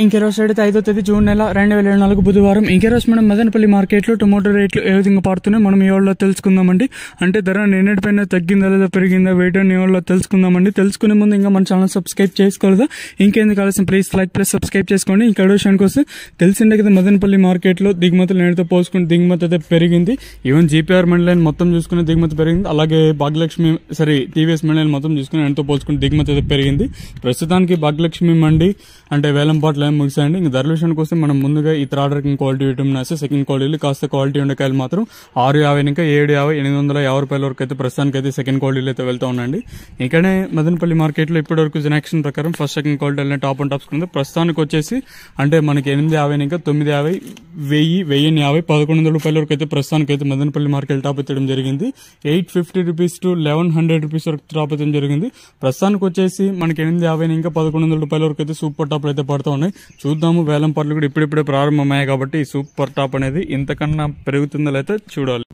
ఇంకే రోజు అయితే 5వ తేదీ జూన్ నెల 2024 బుధవారం. ఇంకే రోజు మనం మదనపల్లి మార్కెట్లో టొమాటో రేట్లు ఏ విధంగా పడుతున్నాయి మనం ఈ వాళ్ళలో తెలుసుకుందామండి. అంటే ధర నిన్నటిపైన తగ్గిందా లేదా పెరిగిందా వెయిట్ అని ఈ వాళ్ళలో తెలుసుకుందామండి. తెలుసుకునే ముందు ఇంకా మన ఛానల్ సబ్స్క్రైబ్ చేసుకోలేదా? ఇంకేందుకు కావాల్సిన ప్లీజ్ లైక్ ప్లస్ సబ్స్క్రైబ్ చేసుకోండి. ఇంకా విషయానికి వస్తే తెలిసిందే కదా, మదనపల్లి మార్కెట్లో దిగుమతులు నేటితో పోల్చుకుని దిగుమతి అయితే పెరిగింది. ఈవెన్ జీపీఆర్ మండలి మొత్తం చూసుకునే దిగుమతి పెరిగింది. అలాగే భాగ్యలక్ష్మి టీవీఎస్ మండలి మొత్తం చూసుకుని నేటితో పోల్చుకుని దిగుమతి అయితే పెరిగింది. ప్రస్తుతానికి భాగ్యలక్ష్మి మండి అంటే వేలంపాట్లు ఏం ముగిసాయండి. ఇంకా ధరల విషయానికి వస్తే మనం ముందుగా ఈ థర్డ్ ర్యాంకింగ్ క్వాలిటీ విటమిన్ వేస్తే సెకండ్ క్వాలిటీలు కాస్త క్వాలిటీ ఉండకాయలు మాత్రం 650 ఇంకా 750 850 రూపాయల వరకు అయితే ప్రస్తుతానికి అయితే సెకండ్ క్వాలిటీలు అయితే వెళ్తా ఉన్నాయండి. ఇక్కడే మదనపల్లి మార్కెట్లో ఇప్పటి వరకు జనాక్షన్ ప్రకారం first second quality top and tops కింద ప్రస్తుతానికి వచ్చేసి అంటే మనకి 850 ఇంకా 950 1000 1050 1100 రూపాయల వరకు అయితే ప్రస్తుతానికి అయితే మదనపల్లి మార్కెట్ టాప్ ఎత్తడం జరిగింది. 850 రూపీస్ టు 1100 రూపీస్ వరకు టాప్ ఎత్తడం జరిగింది. ప్రస్తుతానికి వచ్చేసి మనకి 850 ఇంకా 1100 రూపాయల వరకు అయితే సూపర్ టాప్ అయితే పడుతూ ఉన్నాయి. చూద్దాము, వేలం పాటలు కూడా ఇప్పుడిప్పుడే ప్రారంభమయ్యాయి కాబట్టి ఈ సూపర్ టాప్ అనేది ఇంతకన్నా పెరుగుతుందో లేదో చూడాలి.